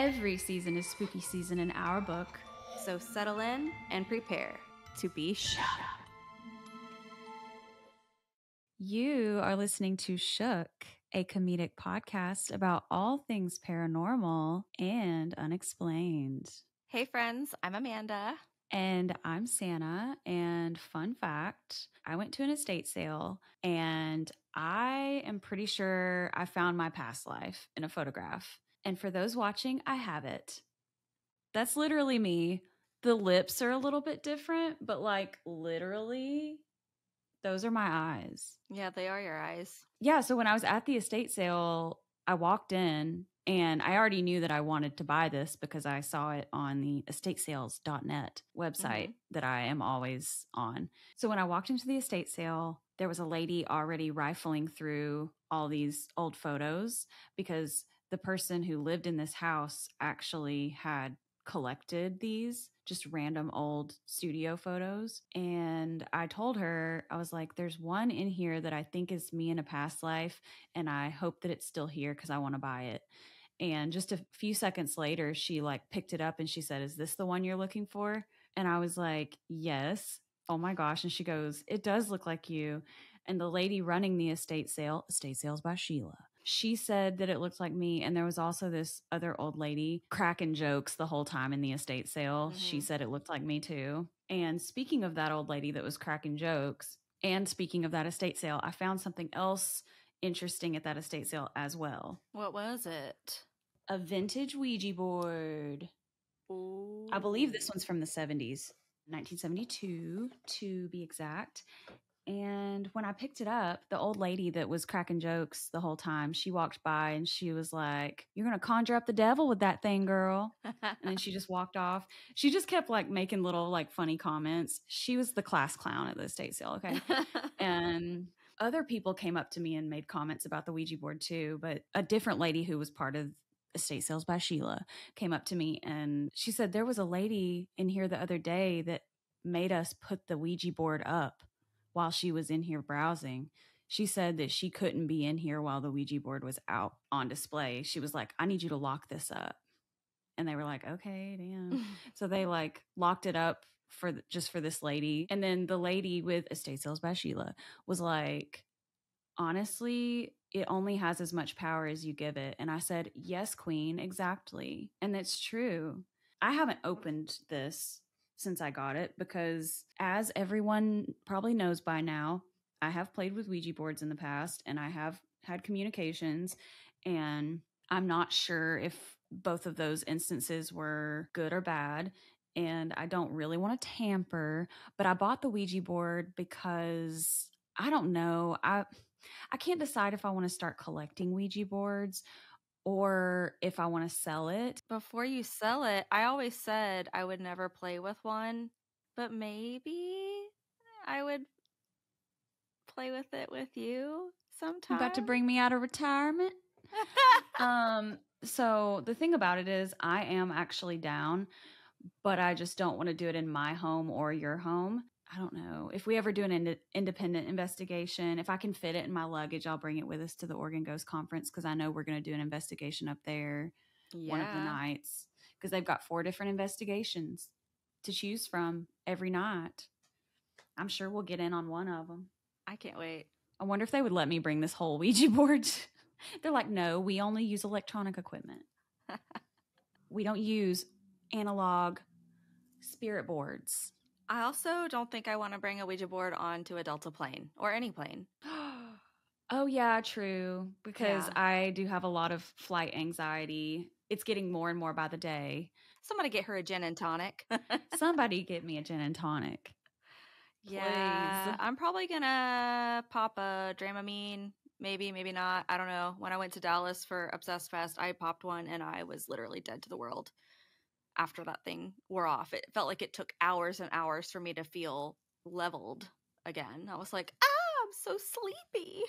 Every season is spooky season in our book. So settle in and prepare to be shook. You are listening to Shook, a comedic podcast about all things paranormal and unexplained. Hey friends, I'm Amanda. And I'm Sannah. And fun fact, I went to an estate sale and I am pretty sure I found my past life in a photograph. And for those watching, I have it. That's literally me. The lips are a little bit different, but like literally, those are my eyes. Yeah, they are your eyes. Yeah, so when I was at the estate sale, I walked in and I already knew that I wanted to buy this because I saw it on the estatesales.net website that I am always on. So when I walked into the estate sale, there was a lady already rifling through all these old photos because the person who lived in this house actually had collected these just random old studio photos. And I told her, I was like, there's one in here that I think is me in a past life. And I hope that it's still here because I want to buy it. And just a few seconds later, she like picked it up and she said, "Is this the one you're looking for?" And I was like, "Yes." Oh my gosh. And she goes, "It does look like you." And the lady running the estate sales by Sheila, she said that it looked like me. And there was also this other old lady cracking jokes the whole time in the estate sale. She said it looked like me too. And speaking of that old lady that was cracking jokes, and speaking of that estate sale, I found something else interesting at that estate sale as well. What was it? A vintage Ouija board. Ooh. I believe this one's from the 70s, 1972 to be exact. And when I picked it up, the old lady that was cracking jokes the whole time, she walked by and she was like, "You're going to conjure up the devil with that thing, girl." And then she just walked off. She just kept like making little like funny comments. She was the class clown at the estate sale, okay? And other people came up to me and made comments about the Ouija board too, but a different lady who was part of Estate Sales by Sheila came up to me and she said, "There was a lady in here the other day that made us put the Ouija board up while she was in here browsing. She said that she couldn't be in here while the Ouija board was out on display. She was like, 'I need you to lock this up.'" And they were like, "Okay, damn." So they like locked it up just for this lady. And then the lady with Estate Sales by Sheila was like, "Honestly, it only has as much power as you give it." And I said, "Yes, queen, exactly." And it's true. I haven't opened this since I got it because, as everyone probably knows by now, I have played with Ouija boards in the past and I have had communications, and I'm not sure if both of those instances were good or bad. And I don't really want to tamper, but I bought the Ouija board because I don't know. I can't decide if I want to start collecting Ouija boards or if I want to sell it. Before you sell it, I always said I would never play with one, but maybe I would play with it with you sometime. You about to bring me out of retirement? So the thing about it is I am actually down, but I just don't want to do it in my home or your home. I don't know. If we ever do an independent investigation, if I can fit it in my luggage, I'll bring it with us to the Oregon Ghost Conference because I know we're going to do an investigation up there one of the nights because they've got 4 different investigations to choose from every night. I'm sure we'll get in on one of them. I can't wait. I wonder if they would let me bring this whole Ouija board. They're like, "No, we only use electronic equipment. We don't use analog spirit boards." I also don't think I want to bring a Ouija board onto a Delta plane or any plane. Oh, yeah, true. Because I do have a lot of flight anxiety. It's getting more and more by the day. Somebody get her a gin and tonic. Somebody get me a gin and tonic. Yeah, Please. I'm probably going to pop a Dramamine. Maybe, maybe not. I don't know. When I went to Dallas for Obsessed Fest, I popped one and I was literally dead to the world. After that thing wore off, it felt like it took hours and hours for me to feel leveled again. I was like, I'm so sleepy.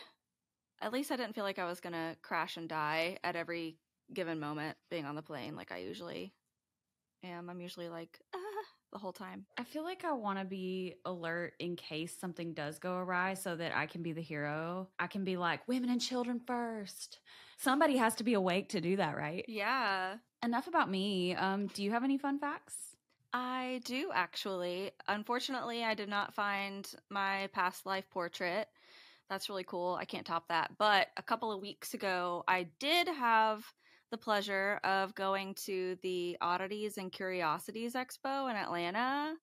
At least I didn't feel like I was going to crash and die at every given moment being on the plane like I usually am. I'm usually like, the whole time. I feel like I want to be alert in case something does go awry so that I can be the hero. I can be like, women and children first. Somebody has to be awake to do that, right? Yeah. Enough about me. Do you have any fun facts? I do, actually. Unfortunately, I did not find my past life portrait. That's really cool. I can't top that. But a couple of weeks ago, I did have the pleasure of going to the Oddities and Curiosities Expo in Atlanta.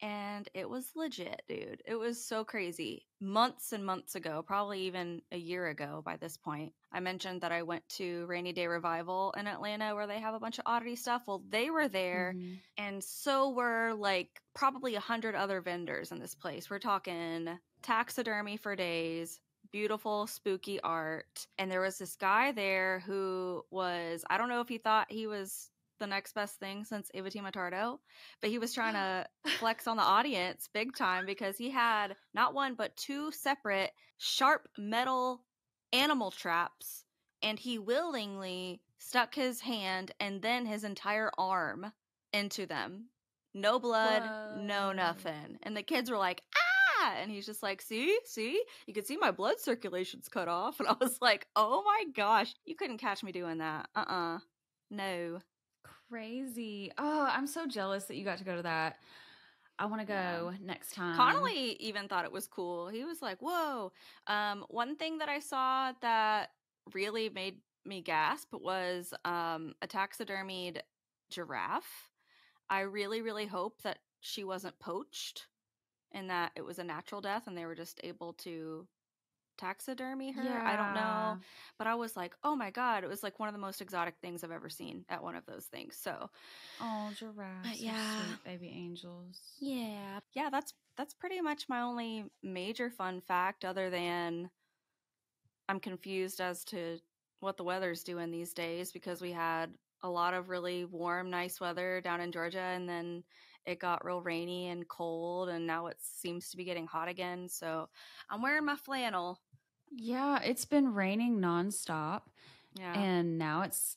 And it was legit, dude. It was so crazy. Months and months ago, probably even a year ago by this point, I mentioned that I went to Rainy Day Revival in Atlanta where they have a bunch of oddity stuff. Well, they were there, and so were like probably 100 other vendors in this place. We're talking taxidermy for days, beautiful, spooky art. And there was this guy there who was, I don't know if he thought he was the next best thing since Ava Matardo, but he was trying to flex on the audience big time because he had not one but two separate sharp metal animal traps, and he willingly stuck his hand and then his entire arm into them. No blood, no nothing. And the kids were like, ah! And he's just like, see, you can see my blood circulation's cut off. And I was like, oh my gosh, you couldn't catch me doing that. No. Crazy. Oh, I'm so jealous that you got to go to that. I want to go next time. Connolly even thought it was cool. He was like, whoa. One thing that I saw that really made me gasp was a taxidermied giraffe. I really, really hope that she wasn't poached and that it was a natural death and they were just able to taxidermy her. I don't know, but I was like, oh my god, it was like one of the most exotic things I've ever seen at one of those things. So giraffes, sweet baby angels. Yeah, that's pretty much my only major fun fact, other than I'm confused as to what the weather's doing these days, because we had a lot of really warm, nice weather down in Georgia, and then it got real rainy and cold, and now it seems to be getting hot again. So I'm wearing my flannel. Yeah, it's been raining nonstop. Yeah. And now it's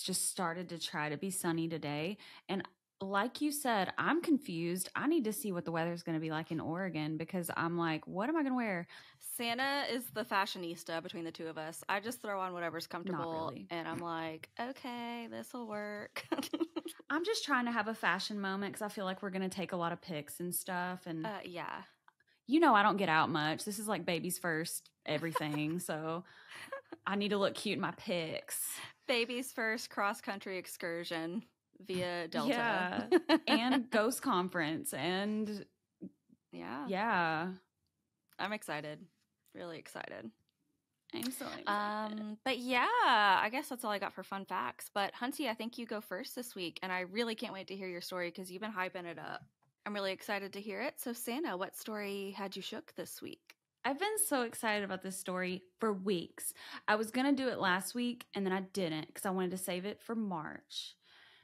just started to try to be sunny today. And like you said, I'm confused. I need to see what the weather's going to be like in Oregon, because I'm like, what am I going to wear? Sannah is the fashionista between the two of us. I just throw on whatever's comfortable. Not really. And I'm like, okay, this will work. I'm just trying to have a fashion moment because I feel like we're going to take a lot of pics and stuff. And yeah. You know, I don't get out much. This is like baby's first everything. So I need to look cute in my pics. Baby's first cross-country excursion via Delta. Yeah. And Ghost Conference. And yeah. I'm excited. Really excited. I'm so excited. But yeah, I guess that's all I got for fun facts. But Hunty, I think you go first this week. And I really can't wait to hear your story because you've been hyping it up. I'm really excited to hear it. So Sannah, what story had you shook this week? I've been so excited about this story for weeks. I was going to do it last week and then I didn't because I wanted to save it for March.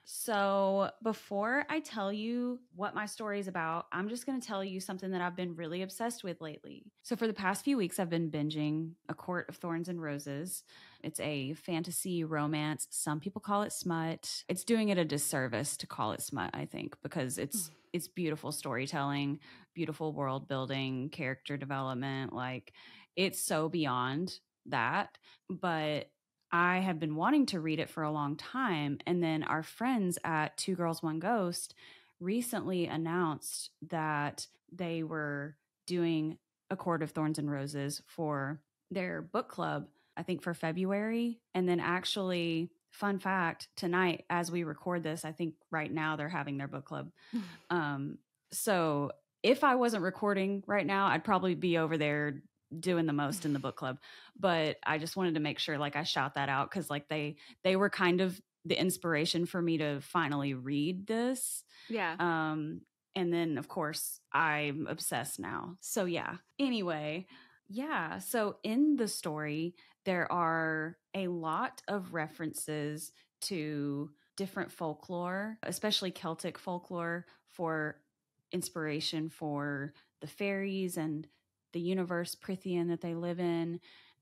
So before I tell you what my story is about, I'm just going to tell you something that I've been really obsessed with lately. So for the past few weeks, I've been binging A Court of Thorns and Roses. It's a fantasy romance. Some people call it smut. It's doing it a disservice to call it smut, I think, because it's beautiful storytelling, beautiful world building, character development. Like, it's so beyond that. But I have been wanting to read it for a long time. And then our friends at Two Girls, One Ghost recently announced that they were doing A Court of Thorns and Roses for their book club, I think for February. And then actually, fun fact, tonight, as we record this, I think right now they're having their book club. So if I wasn't recording right now, I'd probably be over there doing the most in the book club. But I just wanted to make sure like I shout that out because like they were kind of the inspiration for me to finally read this. Yeah. And then of course I'm obsessed now. So yeah. Anyway, yeah. So in the story, there are a lot of references to different folklore, especially Celtic folklore, for inspiration for the fairies and the universe Prithian that they live in.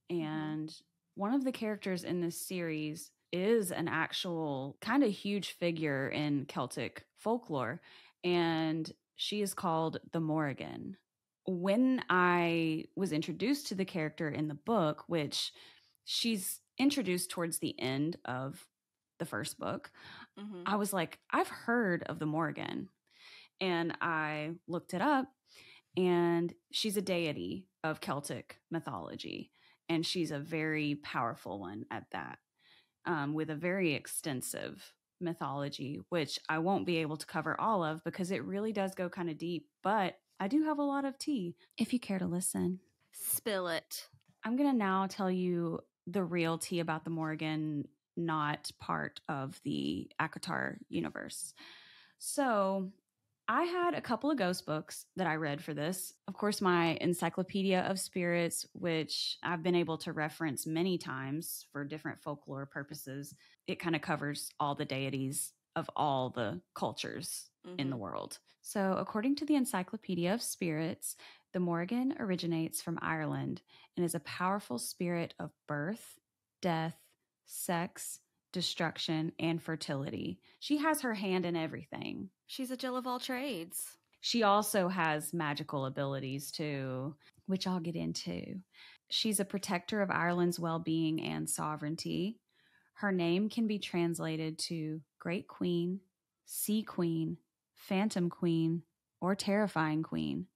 And one of the characters in this series is an actual kind of huge figure in Celtic folklore. and she is called the Morrigan. When I was introduced to the character in the book, which she's introduced towards the end of the first book, I was like, I've heard of the Morrigan. And I looked it up, and she's a deity of Celtic mythology. And she's a very powerful one at that, with a very extensive mythology, which I won't be able to cover all of because it really does go kind of deep. But I do have a lot of tea if you care to listen. Spill it. I'm going to now tell you the real tea about the Morrigan, not part of the ACOTAR universe. So I had a couple of ghost books that I read for this. Of course, my Encyclopedia of Spirits, which I've been able to reference many times for different folklore purposes. It kind of covers all the deities of all the cultures in the world. So according to the Encyclopedia of Spirits, the Morrigan originates from Ireland and is a powerful spirit of birth, death, sex, destruction, and fertility. She has her hand in everything. She's a Jill of all trades. She also has magical abilities too, which I'll get into. She's a protector of Ireland's well-being and sovereignty. Her name can be translated to Great Queen, Sea Queen, Phantom Queen, or Terrifying Queen.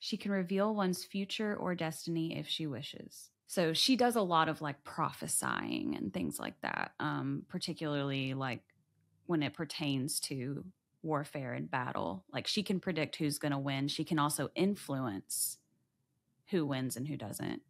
She can reveal one's future or destiny if she wishes. So she does a lot of like prophesying and things like that, particularly like when it pertains to warfare and battle. Like she can predict who's going to win. She can also influence who wins and who doesn't,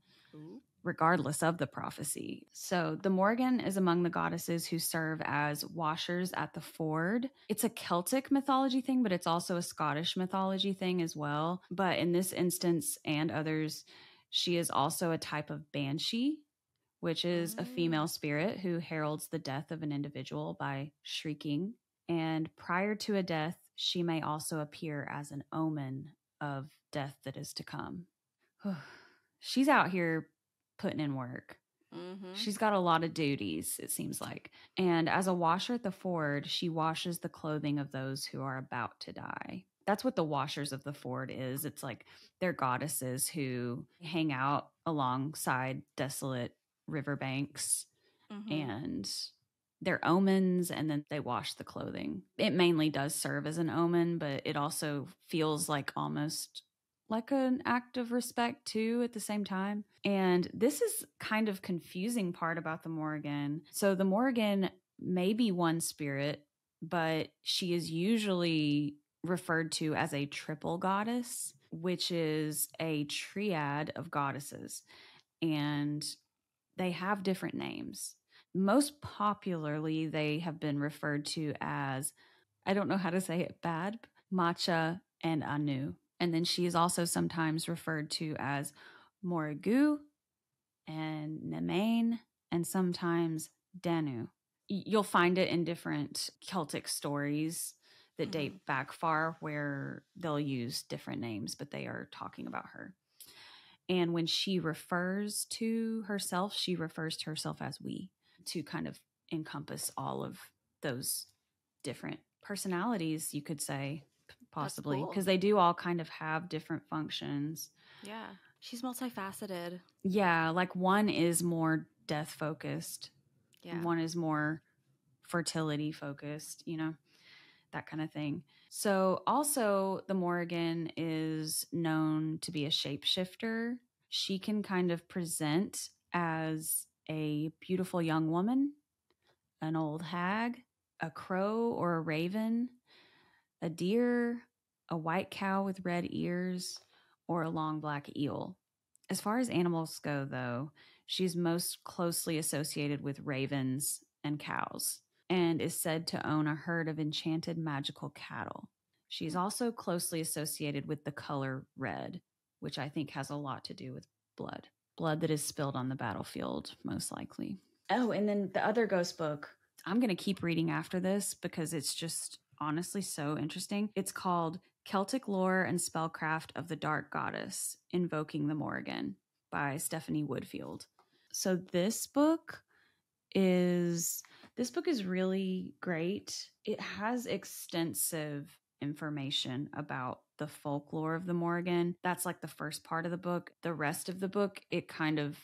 regardless of the prophecy. So the Morrigan is among the goddesses who serve as washers at the ford. It's a Celtic mythology thing, but it's also a Scottish mythology thing as well. But in this instance and others, she is also a type of banshee, which is a female spirit who heralds the death of an individual by shrieking. And prior to a death, she may also appear as an omen of death that is to come. She's out here putting in work. She's got a lot of duties, it seems like. And as a washer at the ford, she washes the clothing of those who are about to die. That's what the washers of the ford is. It's like they're goddesses who hang out alongside desolate riverbanks, and they're omens, and then they wash the clothing. It mainly does serve as an omen, but it also feels like almost like an act of respect too at the same time. And this is kind of confusing part about the Morrigan. So the Morrigan may be one spirit, but she is usually referred to as a triple goddess, which is a triad of goddesses. And they have different names. Most popularly, they have been referred to as, I don't know how to say it bad, Macha and Anu. And then she is also sometimes referred to as Morrigu and Nemain, and sometimes Danu. You'll find it in different Celtic stories that date back far where they'll use different names, but they are talking about her. And when she refers to herself, she refers to herself as we, to kind of encompass all of those different personalities, you could say, possibly, because they do all kind of have different functions. Yeah. She's multifaceted. Yeah, like one is more death focused. Yeah. One is more fertility focused, you know, that kind of thing. So also the Morrigan is known to be a shapeshifter. She can kind of present as a beautiful young woman, an old hag, a crow or a raven, a deer, a white cow with red ears, or a long black eel. As far as animals go, though, she's most closely associated with ravens and cows and is said to own a herd of enchanted magical cattle. She's also closely associated with the color red, which I think has a lot to do with blood. Blood that is spilled on the battlefield, most likely. Oh, and then the other ghost book, I'm going to keep reading after this because it's just honestly so interesting. It's called Celtic Lore and Spellcraft of the Dark Goddess, Invoking the Morrigan by Stephanie Woodfield. So this book is really great. It has extensive information about the folklore of the Morrigan. That's like the first part of the book. The rest of the book, it kind of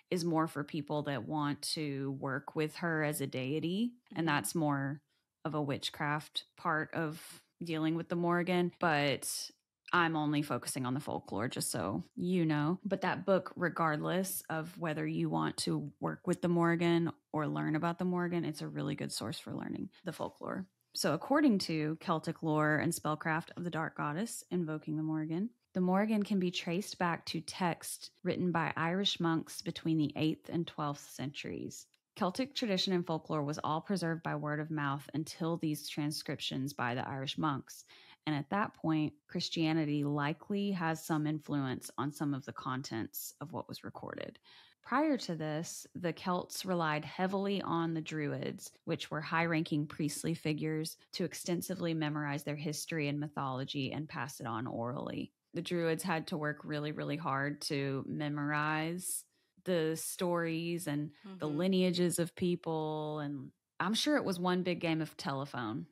is more for people that want to work with her as a deity. And that's more of a witchcraft part of dealing with the Morrigan. But I'm only focusing on the folklore, just so you know. But that book, regardless of whether you want to work with the Morrigan or learn about the Morrigan, it's a really good source for learning the folklore. So according to Celtic lore and spellcraft of the Dark Goddess, Invoking the Morrigan can be traced back to text written by Irish monks between the 8th and 12th centuries. Celtic tradition and folklore was all preserved by word of mouth until these transcriptions by the Irish monks. And at that point, Christianity likely has some influence on some of the contents of what was recorded. Prior to this, the Celts relied heavily on the Druids, which were high-ranking priestly figures, to extensively memorize their history and mythology and pass it on orally. The Druids had to work really, really hard to memorize the stories and the lineages of people. And I'm sure it was one big game of telephone.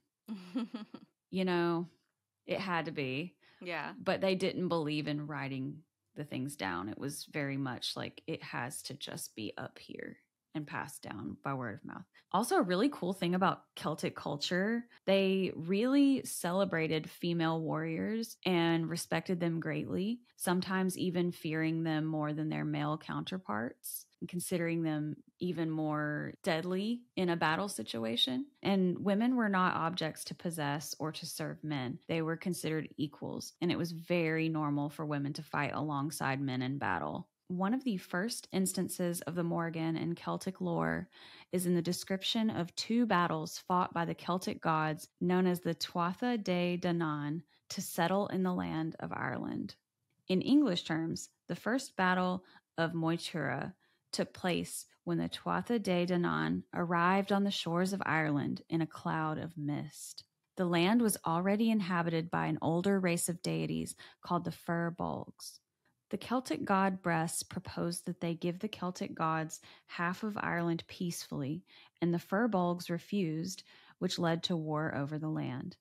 You know, it had to be. Yeah. But they didn't believe in writing the things down. It was very much like it has to just be up here and passed down by word of mouth. Also, a really cool thing about Celtic culture, they really celebrated female warriors and respected them greatly, sometimes even fearing them more than their male counterparts, and considering them even more deadly in a battle situation. And women were not objects to possess or to serve men. They were considered equals, and it was very normal for women to fight alongside men in battle. One of the first instances of the Morrigan in Celtic lore is in the description of two battles fought by the Celtic gods known as the Tuatha De Danann to settle in the land of Ireland. In English terms, the first battle of Moytura took place when the Tuatha De Danann arrived on the shores of Ireland in a cloud of mist. The land was already inhabited by an older race of deities called the Fir Bolgs. The Celtic god Bress proposed that they give the Celtic gods half of Ireland peacefully, and the Fir Bolgs refused, which led to war over the land.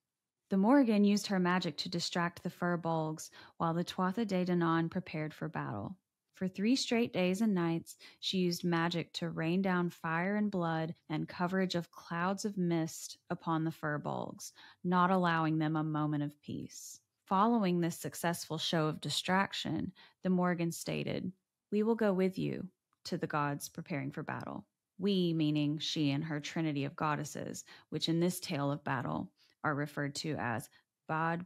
The Morrigan used her magic to distract the Fir Bolgs while the Tuatha De Danann prepared for battle. For 3 straight days and nights, she used magic to rain down fire and blood and coverage of clouds of mist upon the Fir Bolgs, not allowing them a moment of peace. Following this successful show of distraction, the Morrigan stated, "We will go with you," to the gods preparing for battle. We, meaning she and her trinity of goddesses, which in this tale of battle are referred to as Badb,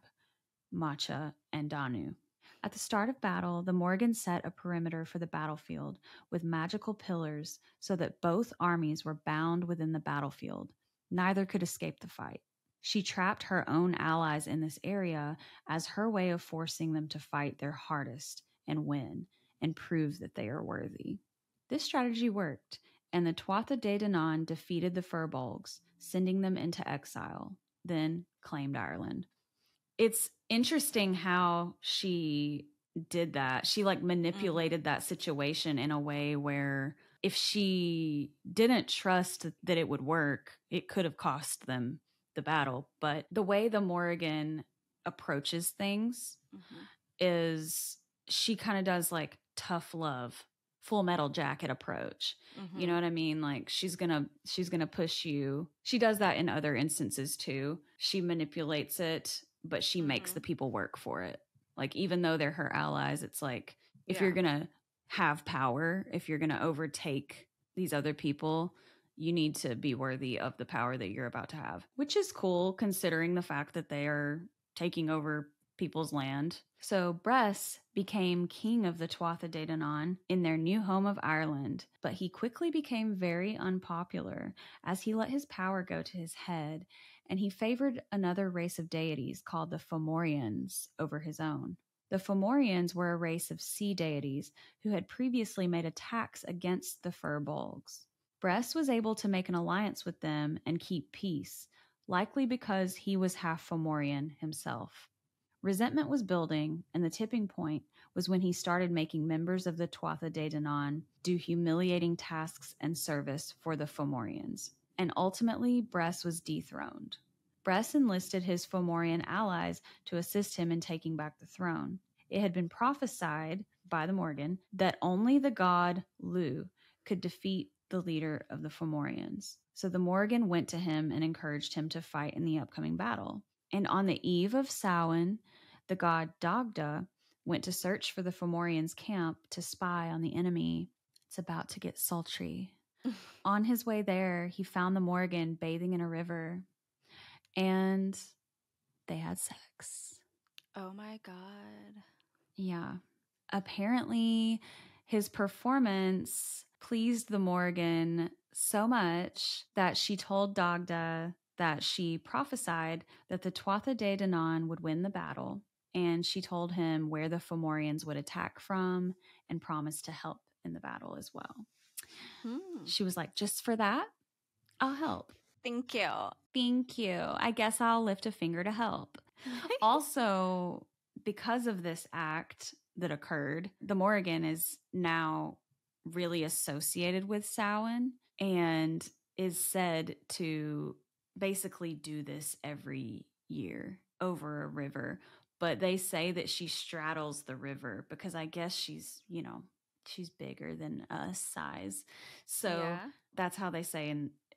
Macha, and Danu. At the start of battle, the Morrigan set a perimeter for the battlefield with magical pillars so that both armies were bound within the battlefield. Neither could escape the fight. She trapped her own allies in this area as her way of forcing them to fight their hardest and win and prove that they are worthy. This strategy worked, and the Tuatha De Danann defeated the Fir Bolgs, sending them into exile, then claimed Ireland. It's interesting how she did that. She manipulated that situation in a way where if she didn't trust that it would work, it could have cost them the battle. But the way the Morrigan approaches things is she kind of does tough love, Full Metal Jacket approach. You know what I mean? She's gonna push you. She does that in other instances too. She manipulates it, but she makes the people work for it. Even though they're her allies, it's if you're gonna have power, if you're gonna overtake these other people, you need to be worthy of the power that you're about to have, which is cool considering the fact that they are taking over people's land. So Bress became king of the Tuatha De Danann in their new home of Ireland, but he quickly became very unpopular as he let his power go to his head, and he favored another race of deities called the Fomorians over his own. The Fomorians were a race of sea deities who had previously made attacks against the Fir Bolgs. Bress was able to make an alliance with them and keep peace, likely because he was half Fomorian himself. Resentment was building, and the tipping point was when he started making members of the Tuatha De Danann do humiliating tasks and service for the Fomorians. And ultimately, Bress was dethroned. Bress enlisted his Fomorian allies to assist him in taking back the throne. It had been prophesied by the Morrigan that only the god Lu could defeat the leader of the Fomorians. So the Morrigan went to him and encouraged him to fight in the upcoming battle. And on the eve of Samhain, the god Dagda went to search for the Fomorians' camp to spy on the enemy. It's about to get sultry. On his way there, he found the Morrigan bathing in a river, and they had sex. Oh my God. Yeah. Apparently, his performance pleased the Morrigan so much that she told Dagda that she prophesied that the Tuatha De Danann would win the battle, and she told him where the Fomorians would attack from and promised to help in the battle as well. She was like, just for that, I'll help. Thank you. Thank you. I guess I'll lift a finger to help. Also, because of this act that occurred, the Morrigan is now really associated with Samhain and is said to basically do this every year over a river. But they say that she straddles the river because I guess she's, she's bigger than us size. So that's how they say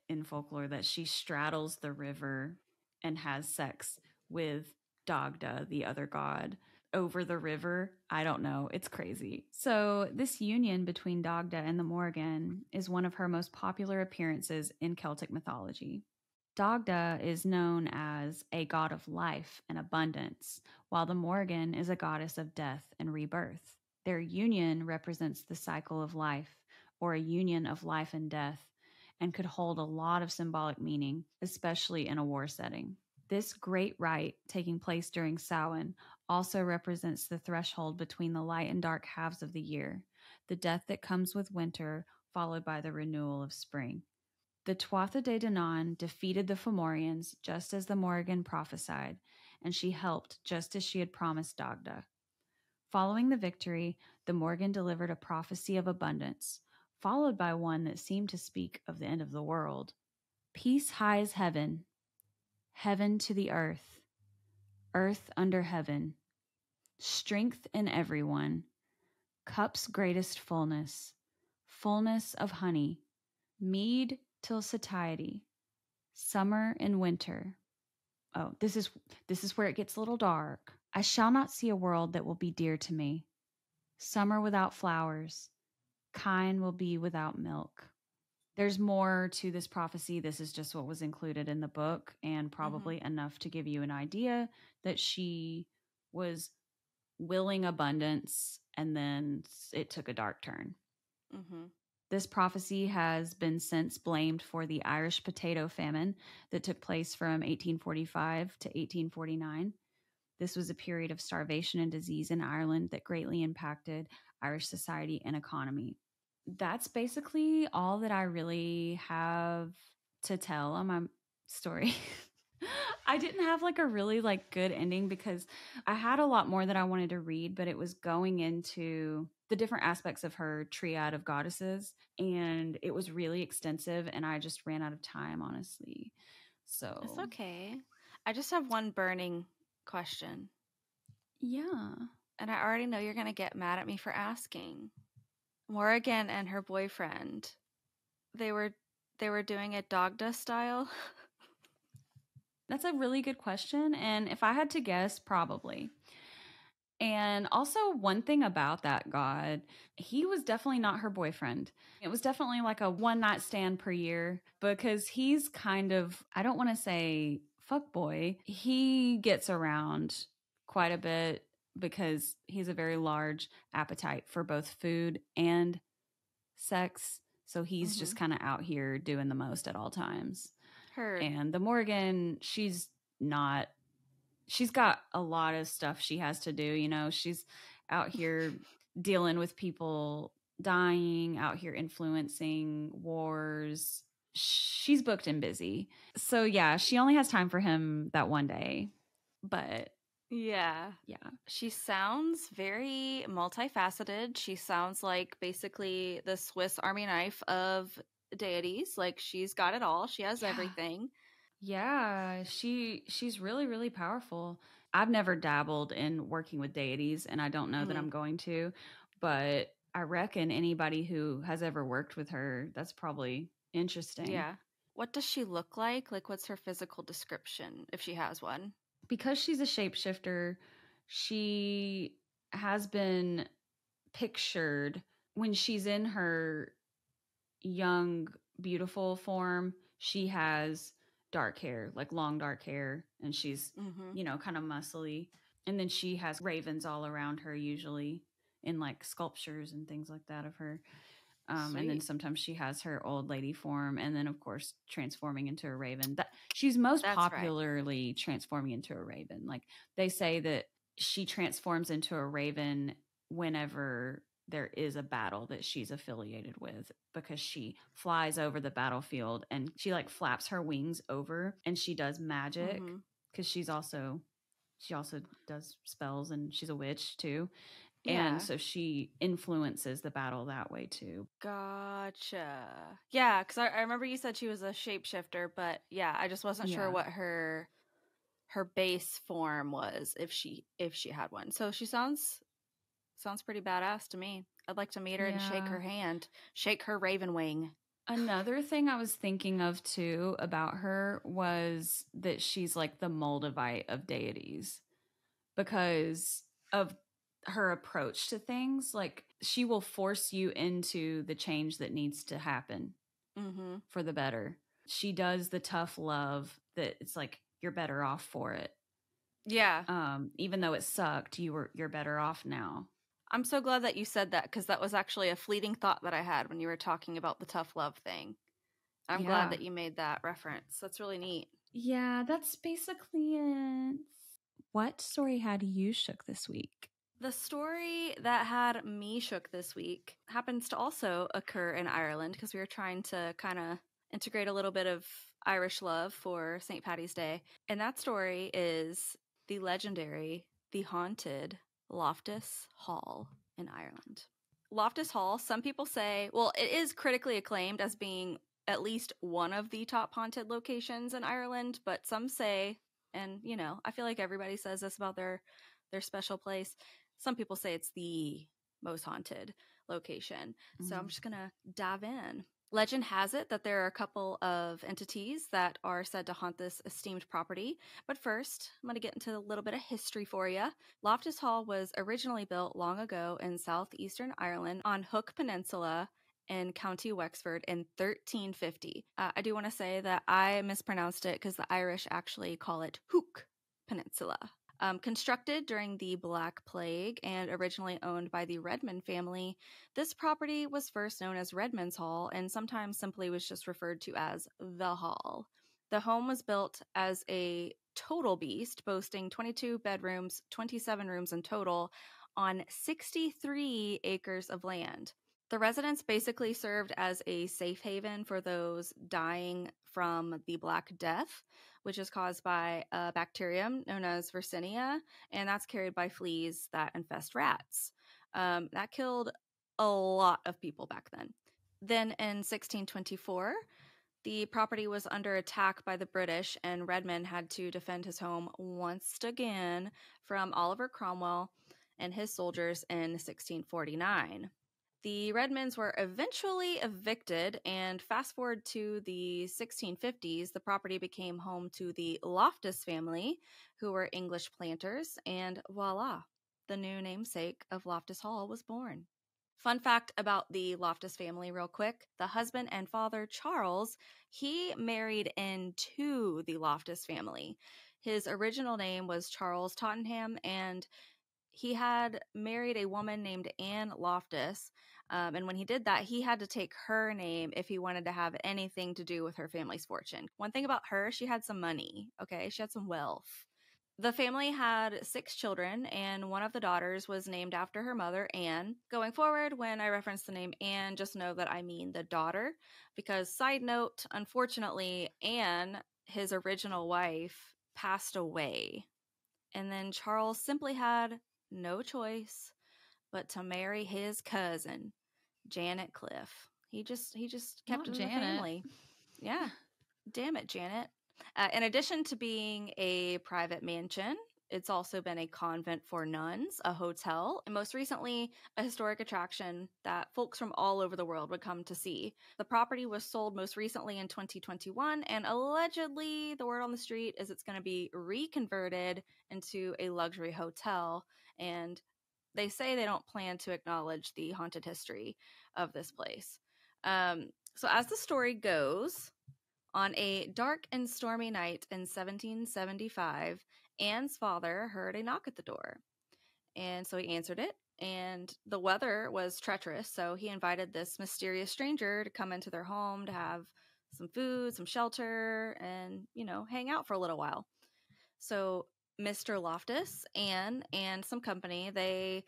in folklore that she straddles the river and has sex with Dagda, the other god, over the river. I don't know. It's crazy. So this union between Dagda and the Morrigan is one of her most popular appearances in Celtic mythology. Dagda is known as a god of life and abundance, while the Morrigan is a goddess of death and rebirth. Their union represents the cycle of life, or a union of life and death, and could hold a lot of symbolic meaning, especially in a war setting. This great rite, taking place during Samhain, also represents the threshold between the light and dark halves of the year, the death that comes with winter, followed by the renewal of spring. The Tuatha De Danann defeated the Fomorians just as the Morrigan prophesied, and she helped just as she had promised Dagda. Following the victory, the Morrigan delivered a prophecy of abundance, followed by one that seemed to speak of the end of the world. Peace high as heaven, heaven to the earth under heaven, strength in everyone, cups greatest fullness, fullness of honey, mead till satiety, summer and winter. Oh, this is where it gets a little dark. I shall not see a world that will be dear to me. Summer without flowers, kine will be without milk. There's more to this prophecy. This is just what was included in the book, and probably enough to give you an idea that she was willing abundance, and then it took a dark turn. This prophecy has been since blamed for the Irish potato famine that took place from 1845 to 1849. This was a period of starvation and disease in Ireland that greatly impacted Irish society and economy. That's basically all that I really have to tell on my story. I didn't have a really good ending because I had a lot more that I wanted to read, but it was going into the different aspects of her triad of goddesses, and it was really extensive, and I just ran out of time, honestly. So it's okay. I just have one burning question. Yeah. And I already know you're going to get mad at me for asking. Morrigan and her boyfriend, they were doing it Dagda style? That's a really good question. And if I had to guess, probably. And also, one thing about that god, he was definitely not her boyfriend. It was definitely like a one-night stand per year, because he's kind of, I don't want to say fuckboy. He gets around quite a bit because he's a very large appetite for both food and sex. So he's just kind of out here doing the most at all times. Heard. And the Morrigan, she's got a lot of stuff she has to do. She's out here dealing with people dying, out here influencing wars. She's booked and busy. So yeah, she only has time for him that one day. But yeah. She sounds very multifaceted. She sounds like basically the Swiss Army knife of deities. Like, she's got it all. She has everything. Yeah, she's really, really powerful. I've never dabbled in working with deities, and I don't know that Hmm. I'm going to, but I reckon anybody who has ever worked with her, that's probably interesting. Yeah. What does she look like? Like, what's her physical description, if she has one? Because she's a shapeshifter, she has been pictured when she's in her young, beautiful form. She has dark hair, like long dark hair, and she's, Mm-hmm. kind of muscly. And then she has ravens all around her, usually in like sculptures and things like that of her. And then Sweet. sometimes she has her old lady form, and then of course transforming into a raven. That she's most That's right. popularly transforming into a raven. Like they say that she transforms into a raven whenever there is a battle that she's affiliated with, because she flies over the battlefield and she like flaps her wings over and she does magic, Mm-hmm. because she also does spells and she's a witch too. And Yeah. so she influences the battle that way too. Gotcha. Yeah, because I remember you said she was a shapeshifter, but yeah, I just wasn't sure Yeah. what her base form was, if she had one. So she sounds pretty badass to me. I'd like to meet her and shake Yeah. her hand, shake her raven wing. Another thing I was thinking of too about her was that she's like the Moldavite of deities, because of her approach to things. Like she will force you into the change that needs to happen Mm-hmm. for the better. She does the tough love that it's like you're better off for it. Yeah. Even though it sucked, you're better off now. I'm so glad that you said that, because that was actually a fleeting thought that I had when you were talking about the tough love thing. I'm glad Yeah. that you made that reference. That's really neat. Yeah, that's basically it. What story had you shook this week? The story that had me shook this week happens to also occur in Ireland, because we were trying to kind of integrate a little bit of Irish love for St. Patty's Day. And that story is the legendary, the haunted Loftus Hall in Ireland. Loftus Hall, some people say, well, it is critically acclaimed as being at least one of the top haunted locations in Ireland, but some say, and I feel like everybody says this about their special place. Some people say it's the most haunted location. So I'm just going to dive in. Legend has it that there are a couple of entities that are said to haunt this esteemed property. But first, I'm going to get into a little bit of history for you. Loftus Hall was originally built long ago in southeastern Ireland on Hook Peninsula in County Wexford in 1350. I do want to say that I mispronounced it, because the Irish actually call it Hook Peninsula. Constructed during the Black Plague and originally owned by the Redmond family, this property was first known as Redmond's Hall and sometimes simply was just referred to as the Hall. The home was built as a total beast, boasting 22 bedrooms, 27 rooms in total, on 63 acres of land. The residence basically served as a safe haven for those dying from the Black Death, which is caused by a bacterium known as Yersinia, and that's carried by fleas that infest rats. That killed a lot of people back then. Then in 1624, the property was under attack by the British, and Redmond had to defend his home once again from Oliver Cromwell and his soldiers in 1649. The Redmonds were eventually evicted, and fast forward to the 1650s, the property became home to the Loftus family, who were English planters, and voila, the new namesake of Loftus Hall was born. Fun fact about the Loftus family, real quick. The husband and father, Charles, he married into the Loftus family. His original name was Charles Tottenham, and he had married a woman named Anne Loftus. And when he did that, he had to take her name if he wanted to have anything to do with her family's fortune. One thing about her, she had some money, okay? She had some wealth. The family had 6 children, and one of the daughters was named after her mother, Anne. Going forward, when I reference the name Anne, just know that I mean the daughter, because, side note, unfortunately, Anne, his original wife, passed away. And then Charles simply had no choice but to marry his cousin, Janet Cliff. He just kept Not it in the Janet. family. Yeah. Damn it, Janet. In addition to being a private mansion, it's also been a convent for nuns, a hotel, and most recently, a historic attraction that folks from all over the world would come to see. The property was sold most recently in 2021, and allegedly, the word on the street is it's going to be reconverted into a luxury hotel. And they say they don't plan to acknowledge the haunted history of this place. So, as the story goes, on a dark and stormy night in 1775, Anne's father heard a knock at the door. And so he answered it, and the weather was treacherous, so he invited this mysterious stranger to come into their home to have some food, some shelter, and, hang out for a little while. So Mr. Loftus, Anne, and some company, they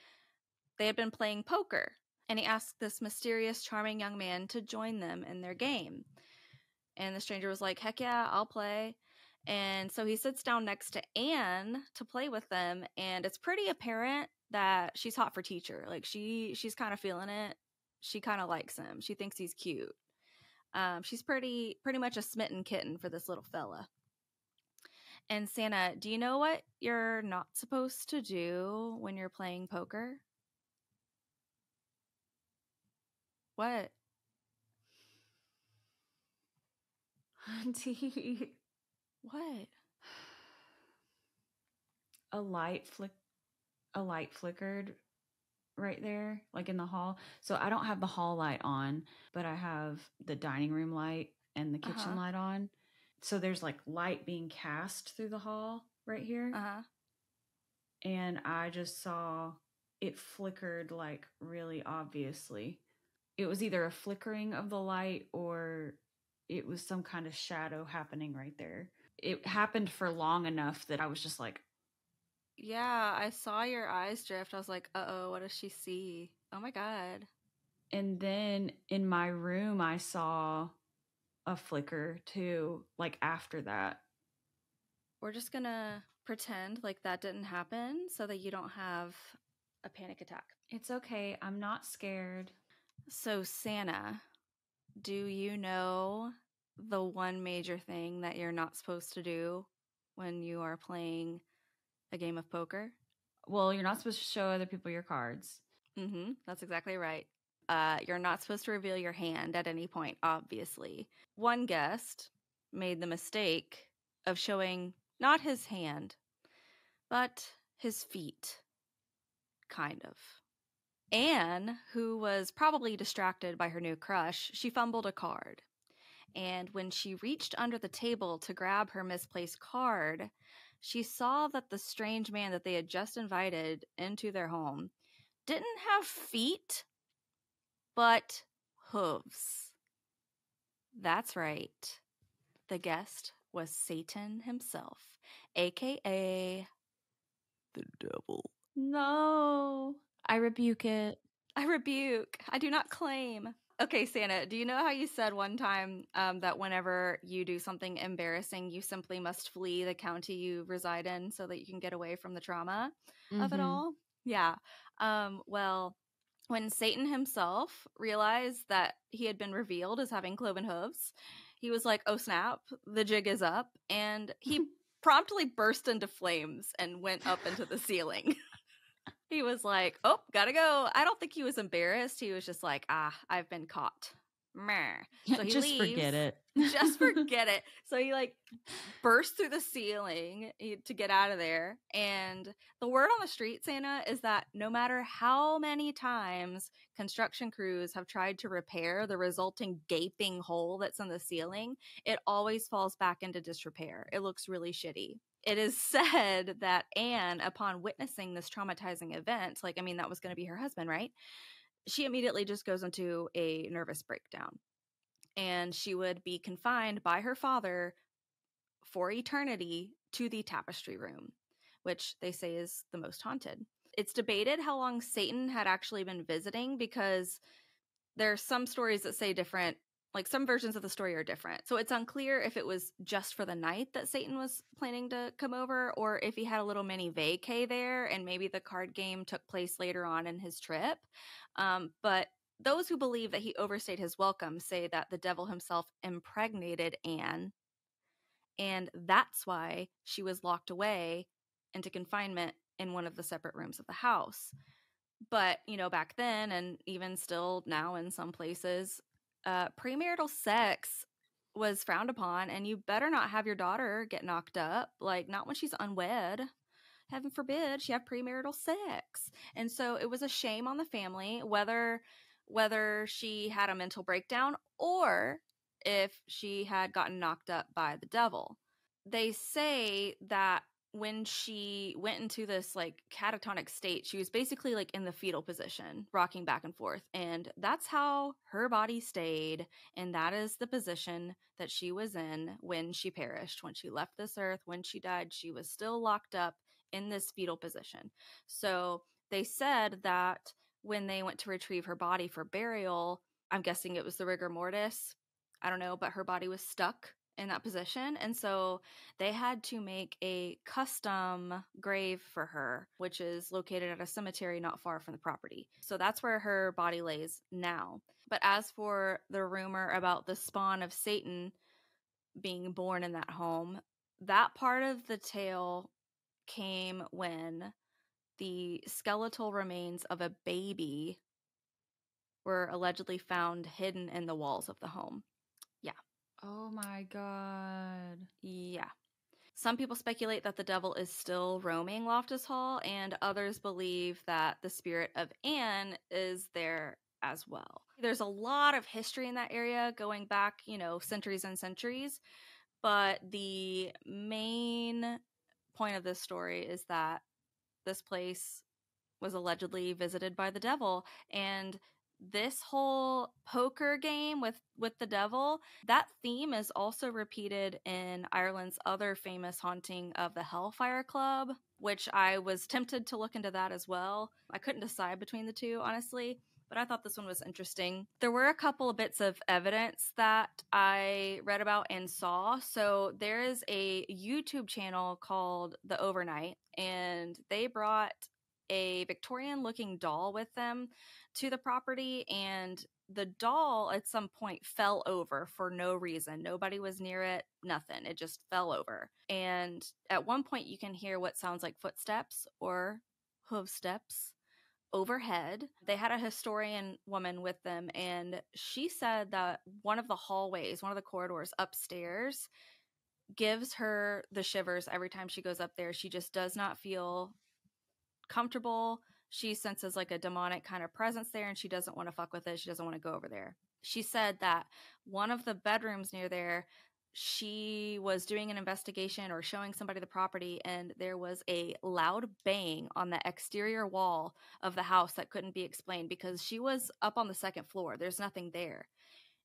had been playing poker, and he asked this mysterious, charming young man to join them in their game. And the stranger was like, heck yeah, I'll play. And so he sits down next to Anne to play with them. And it's pretty apparent that she's hot for teacher. Like she's kind of feeling it. She kind of likes him. She thinks he's cute. She's pretty much a smitten kitten for this little fella. And Sannah, do you know what you're not supposed to do when you're playing poker? What? Auntie, What? a light flickered right there, like in the hall. So I don't have the hall light on, but I have the dining room light and the kitchen light on. So there's like light being cast through the hall right here. And I just saw it flickered like really obviously. It was either a flickering of the light or it was some kind of shadow happening right there. It happened for long enough that I was just like, yeah, I saw your eyes drift. I was like, uh-oh, what does she see? Oh my God. And then in my room, I saw a flicker too, like after that. We're just gonna pretend like that didn't happen so that you don't have a panic attack. It's okay. I'm not scared. So, Sannah, do you know the one major thing that you're not supposed to do when you are playing a game of poker? Well, you're not supposed to show other people your cards. That's exactly right. You're not supposed to reveal your hand at any point, obviously. One guest made the mistake of showing not his hand, but his feet. Kind of. Anne, who was probably distracted by her new crush, she fumbled a card. And when she reached under the table to grab her misplaced card, she saw that the strange man that they had just invited into their home didn't have feet, but hooves. That's right. The guest was Satan himself, aka the devil. No, I rebuke it. I rebuke. I do not claim. Okay, Sannah, do you know how you said one time that whenever you do something embarrassing, you simply must flee the county you reside in so that you can get away from the trauma of it all? Yeah. Well, when Satan himself realized that he had been revealed as having cloven hooves, he was like, oh snap, the jig is up. And he promptly burst into flames and went up into the ceiling. He was like, oh, gotta go. I don't think he was embarrassed. He was just like, I've been caught. Meh. So he just leaves. Forget it. Just forget it. So he like burst through the ceiling to get out of there. And the word on the street, Sannah, is that no matter how many times construction crews have tried to repair the resulting gaping hole that's in the ceiling, it always falls back into disrepair. It looks really shitty. It is said that Anne, upon witnessing this traumatizing event, that was going to be her husband, right? She immediately just goes into a nervous breakdown. And she would be confined by her father for eternity to the tapestry room, which they say is the most haunted. It's debated how long Satan had actually been visiting because there are some stories that say different. Like some versions of the story are different. So it's unclear if it was just for the night that Satan was planning to come over or if he had a little mini vacay there and maybe the card game took place later on in his trip. But those who believe that he overstayed his welcome say that the devil himself impregnated Anne And that's why she was locked away into confinement in one of the separate rooms of the house. But, back then, and even still now in some places, premarital sex was frowned upon, and you better not have your daughter get knocked up, like not when she's unwed. Heaven forbid she have premarital sex. And so it was a shame on the family, whether she had a mental breakdown or if she had gotten knocked up by the devil. They say that when she went into this like catatonic state, she was basically like in the fetal position, rocking back and forth. And that's how her body stayed. And that is the position that she was in when she perished, when she left this earth, when she died. She was still locked up in this fetal position. So they said that when they went to retrieve her body for burial, I'm guessing it was the rigor mortis, I don't know, but her body was stuck in that position. And so they had to make a custom grave for her, which is located at a cemetery not far from the property. So that's where her body lays now. But as for the rumor about the spawn of Satan being born in that home, that part of the tale came when the skeletal remains of a baby were allegedly found hidden in the walls of the home. Yeah. Oh my God. Yeah. Some people speculate that the devil is still roaming Loftus Hall, and others believe that the spirit of Anne is there as well. There's a lot of history in that area going back, centuries and centuries, but the main point of this story is that this place was allegedly visited by the devil, and this whole poker game with the devil, that theme is also repeated in Ireland's other famous haunting of the Hellfire Club, which I was tempted to look into that as well. I couldn't decide between the two, honestly, but I thought this one was interesting. There were a couple of bits of evidence that I read about and saw. So there is a YouTube channel called The Overnight, and they brought a Victorian looking doll with them to the property, and the doll at some point fell over for no reason. Nobody was near it, nothing. It just fell over. And at one point you can hear what sounds like footsteps or hoof steps overhead. They had a historian woman with them, and she said that one of the hallways, one of the corridors upstairs, gives her the shivers every time she goes up there. She just does not feel comfortable. She senses like a demonic kind of presence there, and she doesn't want to fuck with it. She doesn't want to go over there. She said that one of the bedrooms near there, she was doing an investigation or showing somebody the property, and there was a loud bang on the exterior wall of the house that couldn't be explained because she was up on the second floor. There's nothing there.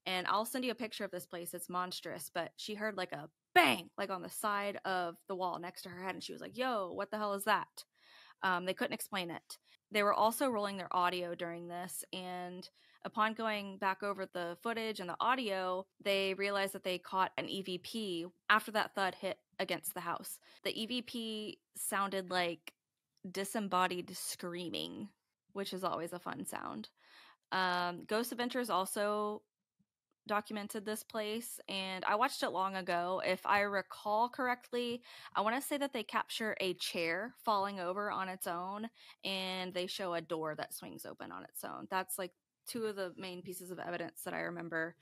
And I'll send you a picture of this place. It's monstrous, but she heard like a bang, like on the side of the wall next to her head, and she was like, yo, what the hell is that? They couldn't explain it. They were also rolling their audio during this, and upon going back over the footage and the audio, they realized that they caught an EVP after that thud hit against the house. The EVP sounded like disembodied screaming, which is always a fun sound. Ghost Adventures also documented this place, and I watched it long ago. If I recall correctly, I want to say that they capture a chair falling over on its own, and they show a door that swings open on its own. That's like two of the main pieces of evidence that I remember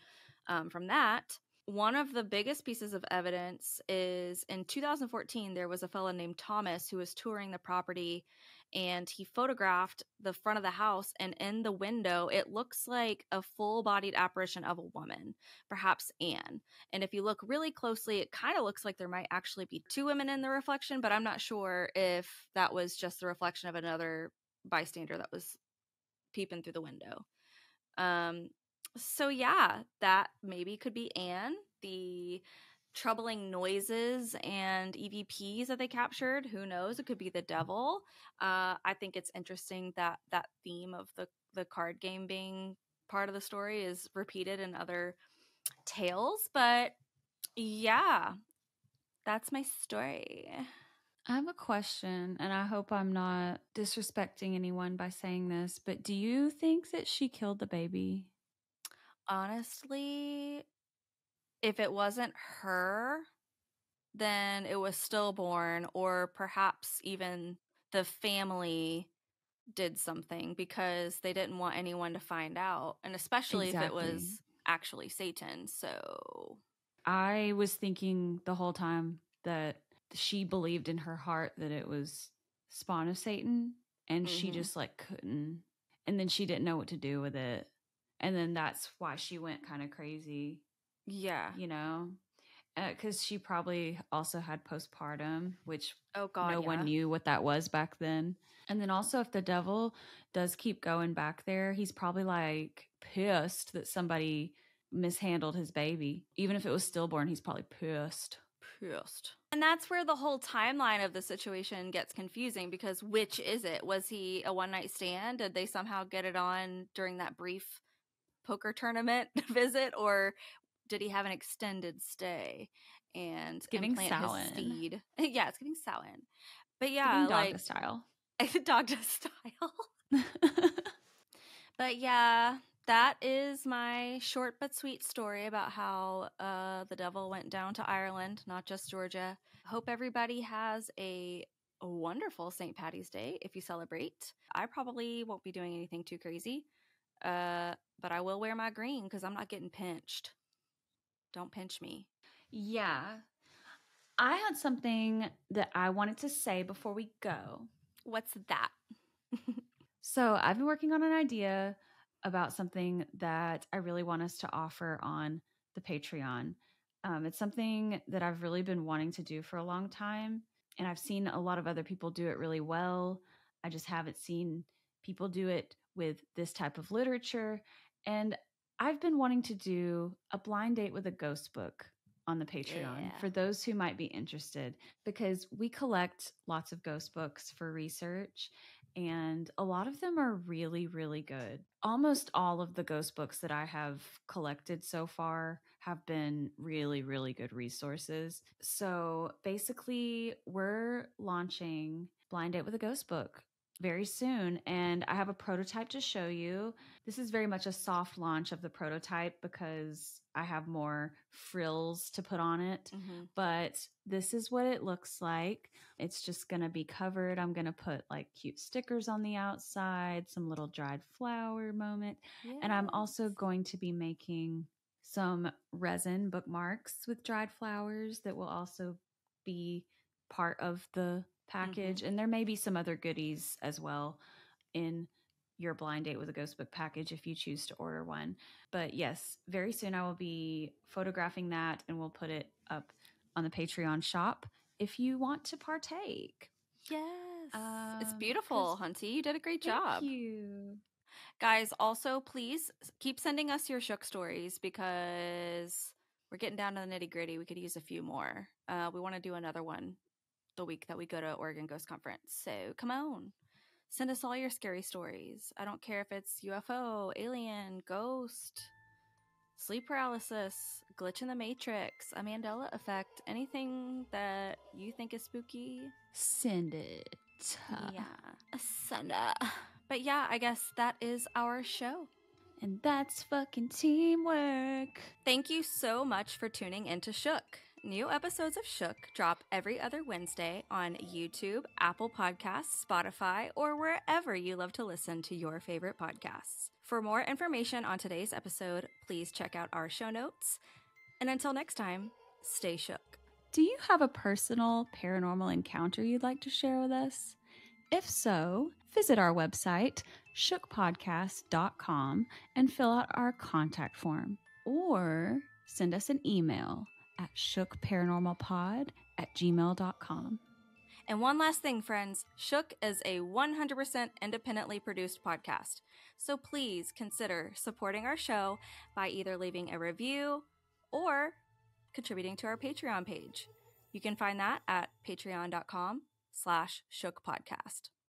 from that. One of the biggest pieces of evidence is in 2014, there was a fellow named Thomas who was touring the property, and he photographed the front of the house, and in the window it looks like a full-bodied apparition of a woman, perhaps Anne. And if you look really closely, it kind of looks like there might actually be two women in the reflection, but I'm not sure if that was just the reflection of another bystander that was peeping through the window. So yeah, that maybe could be Anne. The troubling noises and EVPs that they captured, who knows? It could be the devil. I think it's interesting that that theme of the card game being part of the story is repeated in other tales. But yeah, that's my story. I have a question, and I hope I'm not disrespecting anyone by saying this, but do you think that she killed the baby? Honestly, if it wasn't her, then it was stillborn, or perhaps even the family did something because they didn't want anyone to find out, and especially if it Exactly. was actually Satan. So I was thinking the whole time that she believed in her heart that it was spawn of Satan, and she just like couldn't, and then she didn't know what to do with it, and then that's why she went kind of crazy, yeah. you know, because she probably also had postpartum, which Oh God, no yeah. one knew what that was back then. And then also, if the devil does keep going back there, he's probably like pissed that somebody mishandled his baby. Even if it was stillborn, he's probably pissed. And that's where the whole timeline of the situation gets confusing, because which is it? Was he a one-night stand? Did they somehow get it on during that brief poker tournament visit, or did he have an extended stay and implant his seed? Yeah, it's giving Samhain. But yeah, Dagda style. Dagda style. But yeah, that is my short but sweet story about how the devil went down to Ireland, not just Georgia. Hope everybody has a wonderful St. Patty's Day if you celebrate. I probably won't be doing anything too crazy, but I will wear my green because I'm not getting pinched. Don't pinch me. Yeah. I had something that I wanted to say before we go. What's that? So I've been working on an idea about something that I really want us to offer on the Patreon. It's something that I've really been wanting to do for a long time, and I've seen a lot of other people do it really well. I just haven't seen people do it with this type of literature. And I've been wanting to do a blind date with a ghost book on the Patreon for those who might be interested, because we collect lots of ghost books for research, and a lot of them are really, really good. Almost all of the ghost books that I have collected so far have been really, really good resources. So basically, we're launching Blind Date with a Ghost Book very soon, and I have a prototype to show you. This is very much a soft launch of the prototype because I have more frills to put on it, but this is what it looks like. It's just going to be covered. I'm going to put like cute stickers on the outside, some little dried flower moment, and I'm also going to be making some resin bookmarks with dried flowers that will also be part of the package. And there may be some other goodies as well in your Blind Date with a Ghost Book package if you choose to order one. But yes, very soon I will be photographing that, and we'll put it up on the Patreon shop if you want to partake. Yes. It's beautiful, Hunty. You did a great job. Thank you. Guys, also please keep sending us your shook stories, because we're getting down to the nitty gritty. We could use a few more. We want to do another one the week that we go to Oregon Ghost Conference. So come on. Send us all your scary stories. I don't care if it's UFO, alien, ghost, sleep paralysis, glitch in the matrix, a Mandela effect, anything that you think is spooky. Send it. Yeah, send it. But yeah, I guess that is our show. And that's fucking teamwork. Thank you so much for tuning into Shook. New episodes of Shook drop every other Wednesday on YouTube, Apple Podcasts, Spotify, or wherever you love to listen to your favorite podcasts. For more information on today's episode, please check out our show notes. And until next time, stay shook. Do you have a personal paranormal encounter you'd like to share with us? If so, visit our website, shookpodcast.com, and fill out our contact form. Or send us an email at shookparanormalpod@gmail.com. And one last thing, friends. Shook is a 100% independently produced podcast. So please consider supporting our show by either leaving a review or contributing to our Patreon page. You can find that at patreon.com/shookpodcast.